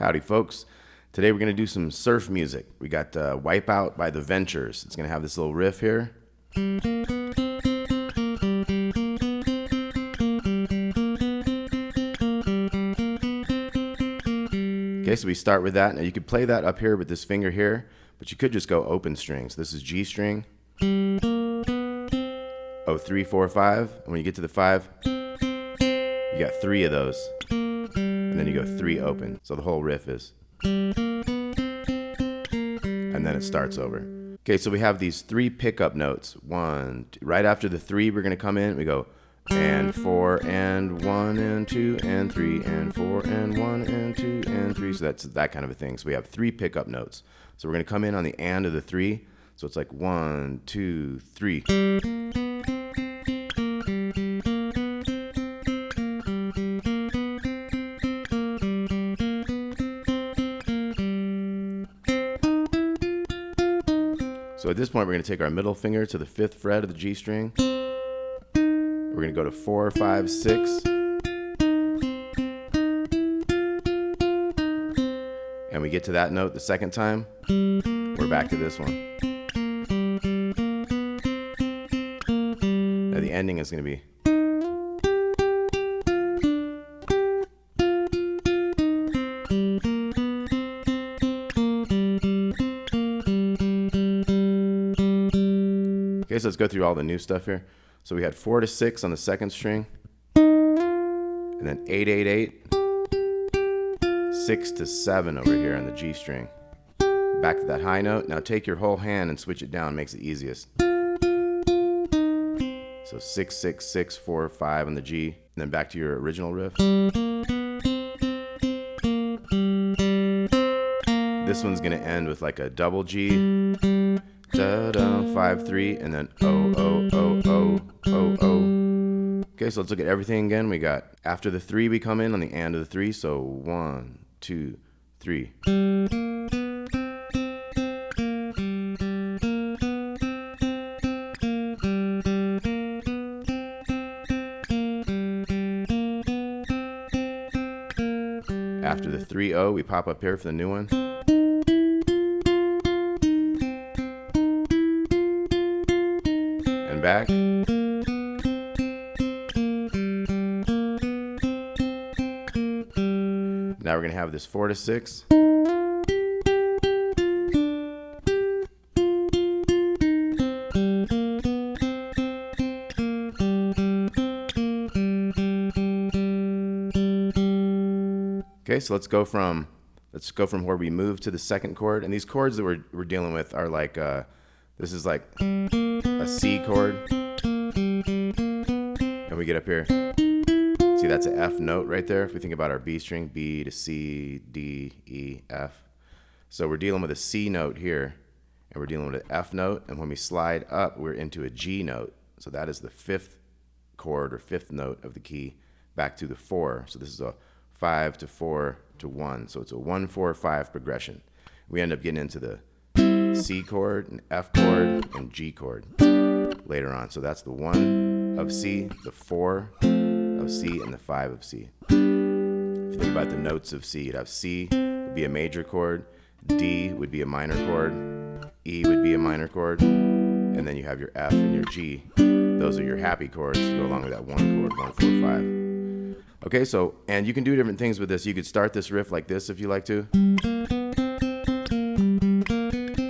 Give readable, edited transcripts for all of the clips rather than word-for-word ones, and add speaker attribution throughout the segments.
Speaker 1: Howdy, folks. Today we're going to do some surf music. We got Wipeout by The Ventures. It's going to have this little riff here. Okay, so we start with that. Now you could play that up here with this finger here, but you could just go open strings. This is G string. Oh, 3, 4, 5. And when you get to the 5, you got 3 of those. And then you go 3 open. So the whole riff is. And then it starts over. Okay, so we have these 3 pickup notes. 1, 2. Right after the 3, we're going to come in. We go and 4 and 1 and 2 and 3 and 4 and 1 and 2 and 3. So that's that kind of a thing. So we have 3 pickup notes. So we're going to come in on the and of the 3. So it's like 1, 2, 3. So at this point, we're going to take our middle finger to the 5th fret of the G string. We're going to go to 4, 5, 6. And we get to that note the second time. We're back to this one. Now the ending is going to be. Okay, so let's go through all the new stuff here. So we had 4 to 6 on the 2nd string, and then 8, 8, 8, 6 to 7 over here on the G string. Back to that high note. Now take your whole hand and switch it down, makes it easiest. So 6, 6, 6, 4, 5 on the G, and then back to your original riff. This one's gonna end with like a double G. Da da 5 3 and then oh oh oh oh oh oh. Okay, so let's look at everything again. We got after the 3 we come in on the and of the 3. So 1, 2, 3. After the 3 0 we pop up here for the new one. Back. Now we're going to have this 4 to 6. Okay, so let's go from where we move to the 2nd chord, and these chords that we're dealing with are like this is like a C chord, and we get up here. See, that's an F note right there. If we think about our B string, B to C, D, E, F. So we're dealing with a C note here, and we're dealing with an F note, and when we slide up, we're into a G note. So that is the 5th chord or 5th note of the key back to the 4. So this is a 5 to 4 to 1. So it's a 1, 4, 5 progression. We end up getting into the C chord, an F chord, and G chord later on. So that's the 1 of C, the 4 of C, and the 5 of C. If you think about the notes of C, you'd have C would be a major chord, D would be a minor chord, E would be a minor chord, and then you have your F and your G. Those are your happy chords to go along with that 1 chord, 1, 4, 5. Okay, so, and you can do different things with this. You could start this riff like this if you like to,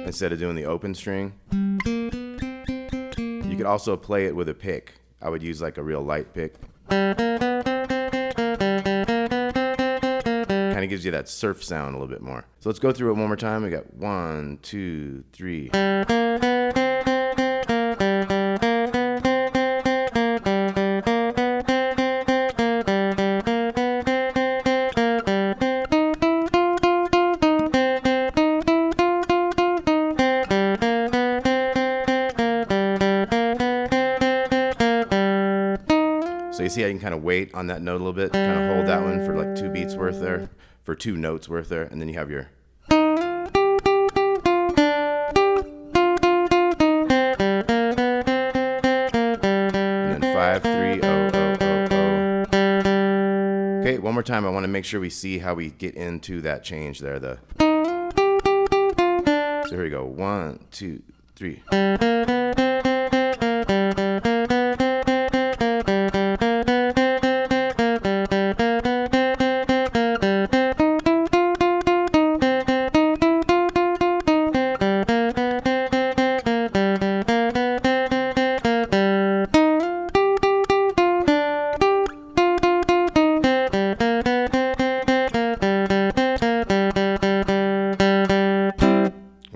Speaker 1: instead of doing the open string. You could also play it with a pick. I would use like a real light pick. Kind of gives you that surf sound a little bit more. So let's go through it one more time. We got 1, 2, 3. So you see how you can kind of wait on that note a little bit, kind of hold that one for like 2 beats worth there, for 2 notes worth there, and then you have your. And then 5, 3, 0, 0, 0, 0. Okay, one more time. I want to make sure we see how we get into that change there. So here we go. 1, 2, 3.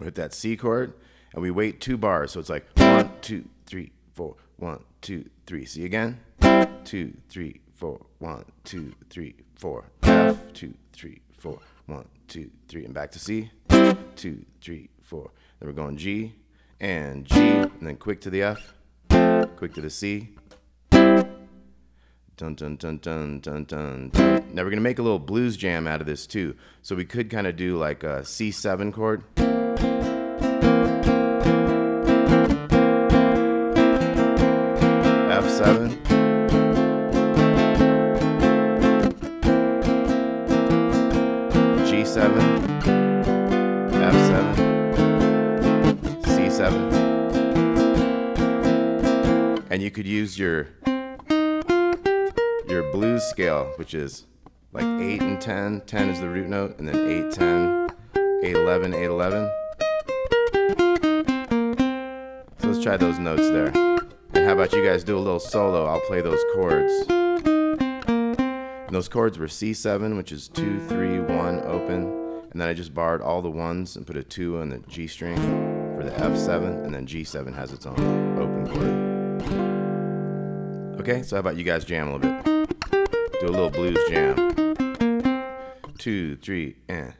Speaker 1: Hit that C chord, and we wait 2 bars. So it's like 1, 2, 3, 4, 1, 2, 3. See again? 2, 3, 4, 1, 2, 3, 4. F, 2, 3, 4, 1, 2, 3, and back to C. 2, 3, 4. Then we're going G and G, and then quick to the F, quick to the C. Dun dun dun dun dun dun dun. Now we're gonna make a little blues jam out of this too. So we could kind of do like a C7 chord. F7. G7. F7. C7. And you could use your blues scale, which is like 8 and 10. 10 is the root note, and then 8, 10, 8, 11, 8, 11. So let's try those notes there. And how about you guys do a little solo? I'll play those chords. And those chords were C7, which is 2, 3, 1, open. And then I just barred all the ones and put a 2 on the G string for the F7, and then G7 has its own open chord. Okay, so how about you guys jam a little bit? Do a little blues jam. 2, 3, and.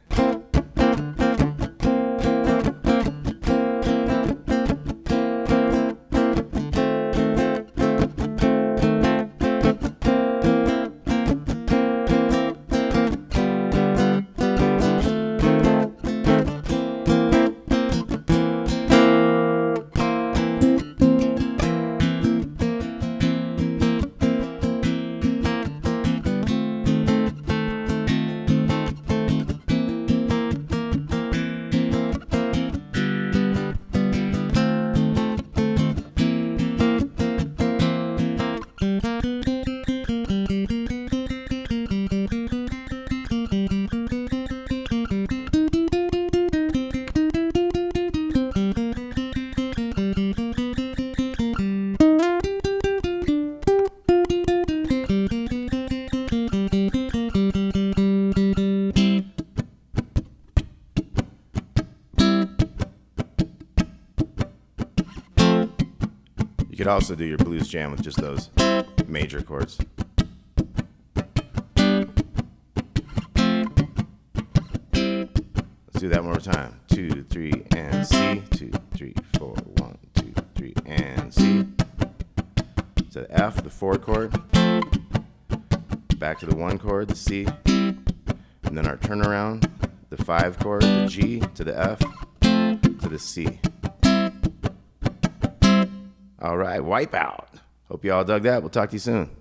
Speaker 1: You could also do your blues jam with just those major chords. Let's do that one more time. 2, 3, and C. 2, 3, 4, 1, 2, 3, and C. So the F, the 4 chord. Back to the 1 chord, the C. And then our turnaround, the 5 chord, the G, to the F, to the C. All right, Wipeout. Hope you all dug that. We'll talk to you soon.